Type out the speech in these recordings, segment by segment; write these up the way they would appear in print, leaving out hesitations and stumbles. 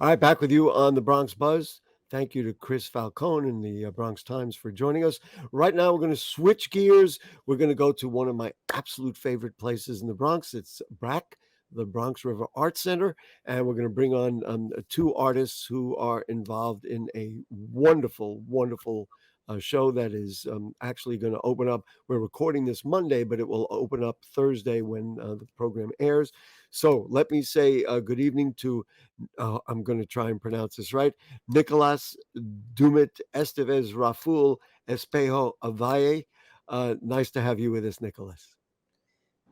All right, back with you on the Bronx Buzz. Thank you to Chris Falcone and the Bronx Times for joining us. Right now, we're going to switch gears. We're going to go to one of my absolute favorite places in the Bronx. It's BRAC, the Bronx River Art Center. And we're going to bring on two artists who are involved in a wonderful, wonderful show that is actually going to open up. We're recording this Monday, but it will open up Thursday when the program airs. So let me say good evening to I'm going to try and pronounce this right. Nicolás, Dumit, Estévez, Raful, Espejo, Avalle. Nice to have you with us, Nicolás.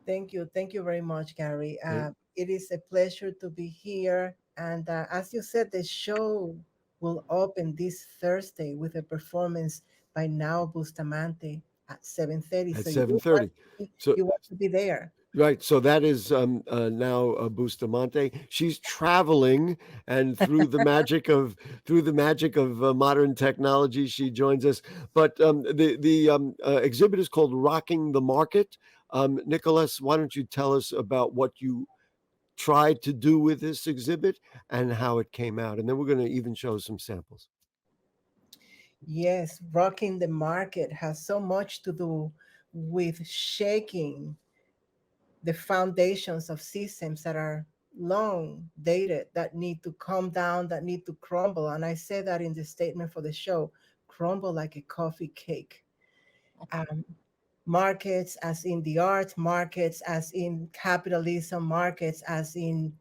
Thank you. Thank you very much, Gary. Yeah. It is a pleasure to be here. And as you said, the show will open this Thursday with a performance by now Bustamante at 7:30. At So 7:30. So you want to be there. right, so that is now Bustamante. She's traveling, and through the magic of modern technology, she joins us. But the exhibit is called "Rocking the Market." Nicholas, why don't you tell us about what you tried to do with this exhibit and how it came out, and then we're going to even show some samples. Yes, rocking the market has so much to do with shaking the foundations of systems that are long dated, that need to come down, that need to crumble. And I say that in the statement for the show, crumble like a coffee cake. Um, Markets, as in the art markets, as in capitalism markets, as in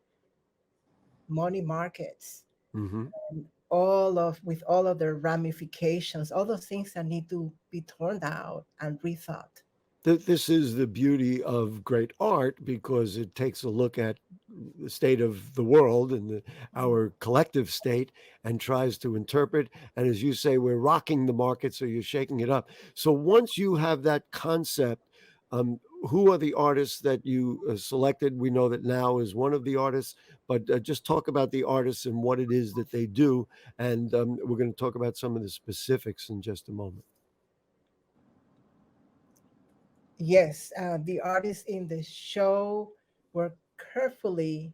money markets, Hmm. all of with all of their ramifications, all those things that need to be torn out and rethought. This is the beauty of great art because it takes a look at the state of the world and our collective state and tries to interpret. And as you say, we're rocking the market, so you're shaking it up. So once you have that concept, who are the artists that you selected? We know that Now is one of the artists, but just talk about the artists and what it is that they do. And we're going to talk about some of the specifics in just a moment. Yes, the artists in the show were carefully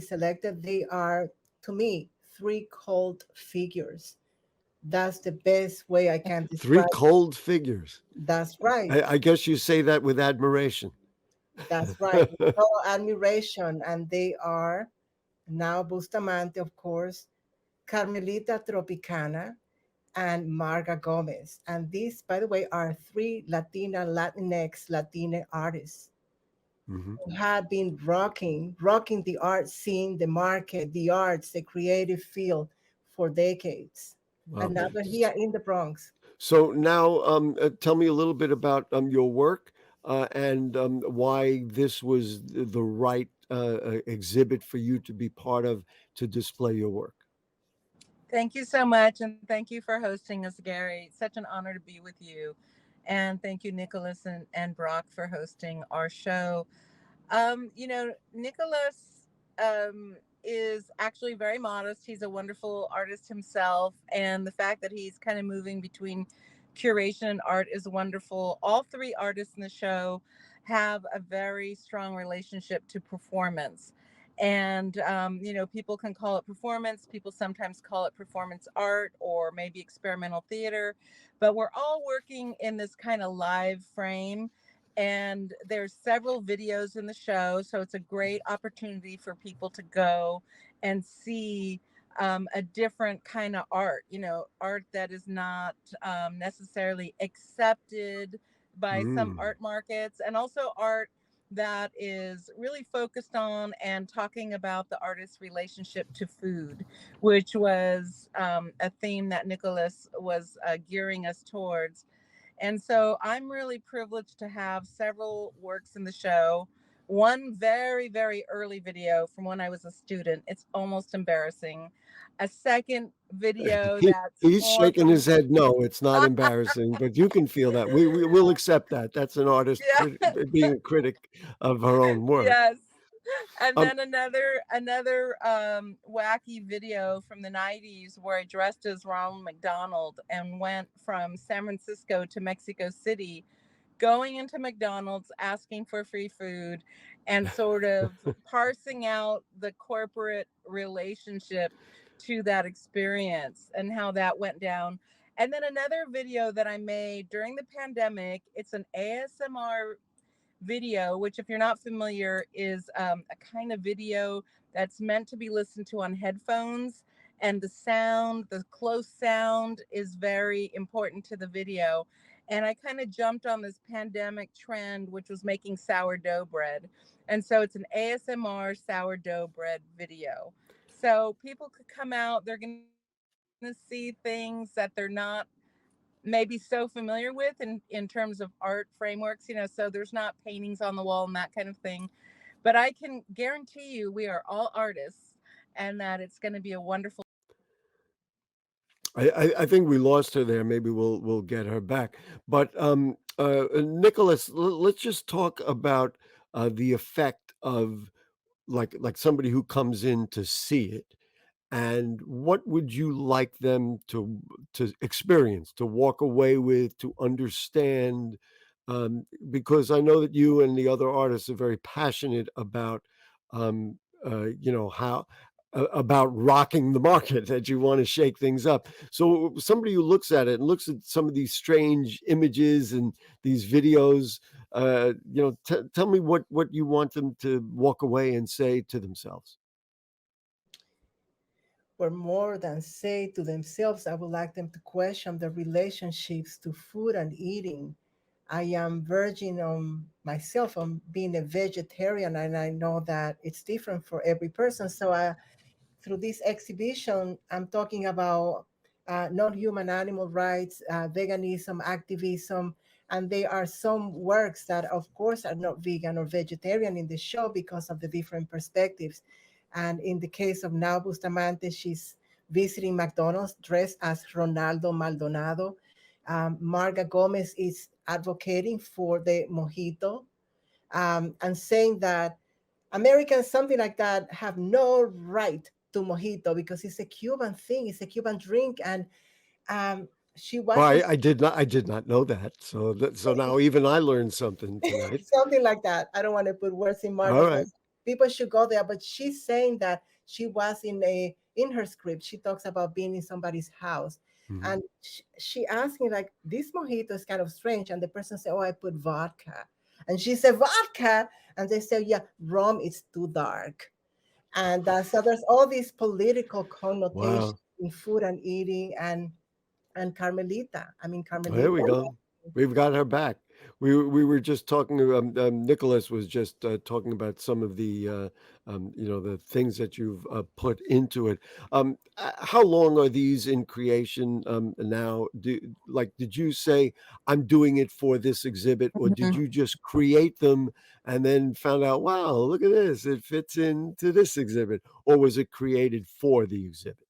selected. They are, to me, three cult figures. That's the best way I can Three describe. cold figures. That's right. I guess you say that with admiration. That's right. With all admiration, and they are now Bustamante, of course, Carmelita Tropicana, and Marga Gomez. And these, by the way, are three Latina artists Hmm. who had been rocking the art scene, the market, the arts, the creative field for decades. Wow. And now they're here in the Bronx. So now, tell me a little bit about your work and why this was the right exhibit for you to be part of to display your work. Thank you so much. And thank you for hosting us, Gary. Such an honor to be with you. And thank you, Nicholas and Brock, for hosting our show. Nicholas is actually very modest. He's a wonderful artist himself. And the fact that he's kind of moving between curation and art is wonderful. All three artists in the show have a very strong relationship to performance. And, people can call it performance. People sometimes call it performance art or maybe experimental theater. But we're all working in this kind of live frame, and there's several videos in the show, so it's a great opportunity for people to go and see a different kind of art, art that is not necessarily accepted by some Mm. art markets, and also art that is really focused on and talking about the artist's relationship to food, which was a theme that Nicholas was gearing us towards. And so I'm really privileged to have several works in the show. One very, very early video from when I was a student. It's almost embarrassing. A second video He, that's he's more shaking from his head. No, it's not embarrassing, but you can feel that. We will accept that. That's an artist yeah, being a critic of her own work. yes. And Um, then another wacky video from the 90s where I dressed as Ronald McDonald and went from San Francisco to Mexico City going into McDonald's, asking for free food, and sort of parsing out the corporate relationship to that experience and how that went down. And then another video that I made during the pandemic, it's an ASMR video, which, if you're not familiar, is a kind of video that's meant to be listened to on headphones. And the sound, the close sound, is very important to the video. And I kind of jumped on this pandemic trend, which was making sourdough bread. And so it's an ASMR sourdough bread video. So people could come out, they're going to see things that they're not maybe so familiar with in terms of art frameworks, so there's not paintings on the wall and that kind of thing. But I can guarantee you we are all artists and that it's going to be a wonderful. I think we lost her there. Maybe we'll get her back. But Nicholas, let's just talk about the effect of like somebody who comes in to see it, and what would you like them to experience, to walk away with, to understand? Because I know that you and the other artists are very passionate about, how about rocking the market, that you want to shake things up. So somebody who looks at it and looks at some of these strange images and these videos, tell me what you want them to walk away and say to themselves. Or more than say to themselves, I would like them to question their relationships to food and eating. I am verging on myself on being a vegetarian, and I know that it's different for every person. So through this exhibition, I'm talking about non-human animal rights, veganism, activism, and there are some works that, of course, are not vegan or vegetarian in the show because of the different perspectives. And in the case of now Bustamante, she's visiting McDonald's dressed as Ronaldo Maldonado. Marga Gomez is advocating for the mojito, and saying that Americans, something like that, have no right to mojito because it's a Cuban thing, it's a Cuban drink. And um, she Well, was in I did not know that. So now even I learned something tonight. something like that. I don't want to put words in All Marga's mouth. right. People should go there, but she's saying that she was in her script. She talks about being in somebody's house, Mhm. and she asked me like, "This mojito is kind of strange," and the person said, "Oh, I put vodka," and she said, "Vodka," and they said, "Yeah, rum is too dark." And so there's all these political connotations Wow. in food and eating, and Carmelita. I mean, Well, there Carmelita. we go. We've got her back. We were just talking. Nicholas was just talking about some of the things that you've put into it. How long are these in creation now? Did you say I'm doing it for this exhibit, or did Mhm. you just create them and then found out, wow, look at this, it fits into this exhibit, or was it created for the exhibit?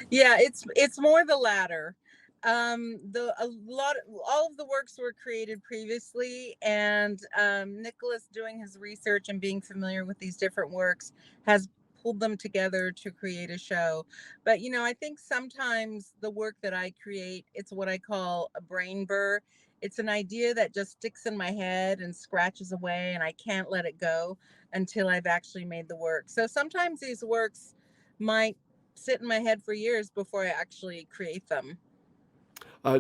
Yeah, it's more the latter. The a lot All of the works were created previously, and Nicholas, doing his research and being familiar with these different works, has pulled them together to create a show. But I think sometimes the work that I create, it's what I call a brain burr. It's an idea that just sticks in my head and scratches away, and I can't let it go until I've actually made the work. So sometimes these works might sit in my head for years before I actually create them.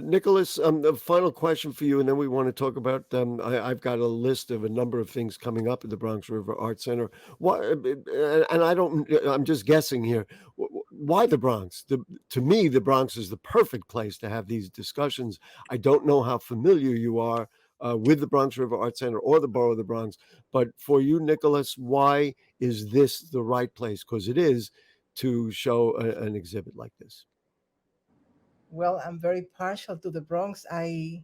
Nicholas, the final question for you, and then we want to talk about. I've got a list of a number of things coming up at the Bronx River Art Center. Why? And I don't. I'm just guessing here. Why the Bronx? To me, the Bronx is the perfect place to have these discussions. I don't know how familiar you are with the Bronx River Art Center or the Borough of the Bronx, but for you, Nicholas, why is this the right place? Because it is, to show an exhibit like this. Well, I'm very partial to the Bronx. I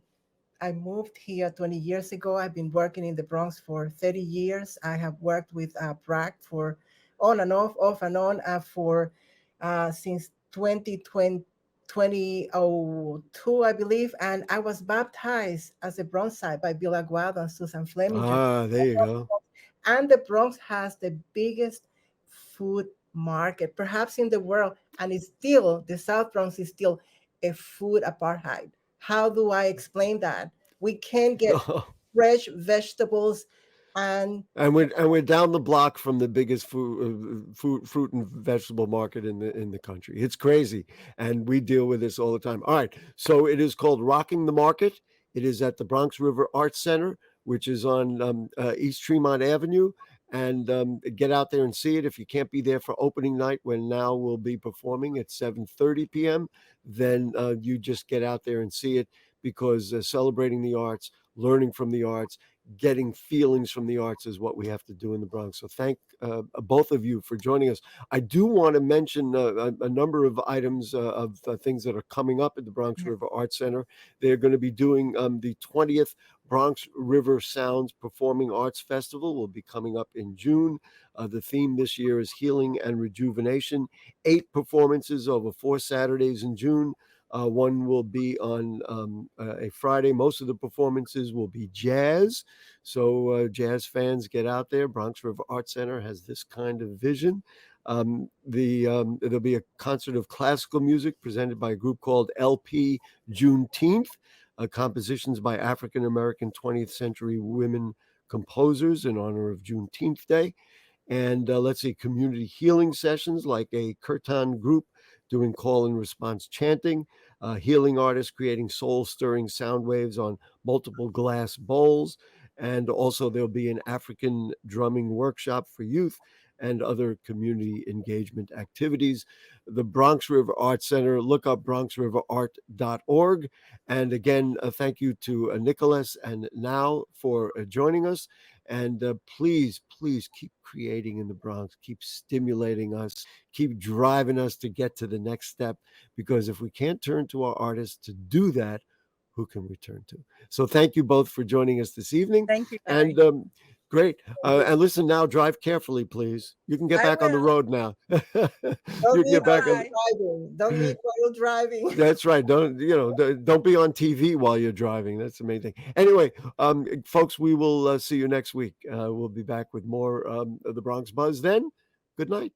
moved here 20 years ago. I've been working in the Bronx for 30 years. I have worked with Prague for on and off and on for since 2020, 2002, I believe. And I was baptized as a Bronxite by Bill Aguado and Susan Fleminger. There you go. And the Bronx has the biggest food market, perhaps in the world. And it's still, the South Bronx is still a food apartheid. How do I explain that? We can't get fresh vegetables, and And we're down the block from the biggest fruit and vegetable market in the country. It's crazy, and we deal with this all the time. All right, so it is called Rocking the Market. It is at the Bronx River Art Center, which is on East Tremont Avenue. And get out there and see it. If you can't be there for opening night, when Now will be performing at 7:30 p.m., then you just get out there and see it, because celebrating the arts, learning from the arts, getting feelings from the arts is what we have to do in the Bronx. So thank both of you for joining us. I do want to mention a number of items of things that are coming up at the Bronx yeah. River Art Center. They're going to be doing the 20th Bronx River Sounds Performing Arts Festival will be coming up in June. The theme this year is healing and rejuvenation. 8 performances over 4 Saturdays in June. One will be on a Friday. Most of the performances will be jazz. So, jazz fans, get out there. Bronx River Art Center has this kind of vision. There'll be a concert of classical music presented by a group called LP Juneteenth, compositions by African American 20th century women composers in honor of Juneteenth Day. And let's see, community healing sessions like a kirtan group doing call and response chanting, healing artists creating soul stirring sound waves on multiple glass bowls. And also, there'll be an African drumming workshop for youth and other community engagement activities. The Bronx River Art Center, look up bronxriverart.org. And again, thank you to Nicolás and Now for joining us. And please, please keep creating in the Bronx, keep stimulating us, keep driving us to get to the next step. Because if we can't turn to our artists to do that, who can we turn to? So thank you both for joining us this evening. Thank you, Larry. And great. And listen now, drive carefully, please. You can get I back on the will. road now. You Don't can need get back on. Bye. driving. Don't need while driving. That's right. Don't be on TV while you're driving. That's the main thing. Anyway, folks, we will see you next week. We'll be back with more of the Bronx Buzz then. Good night.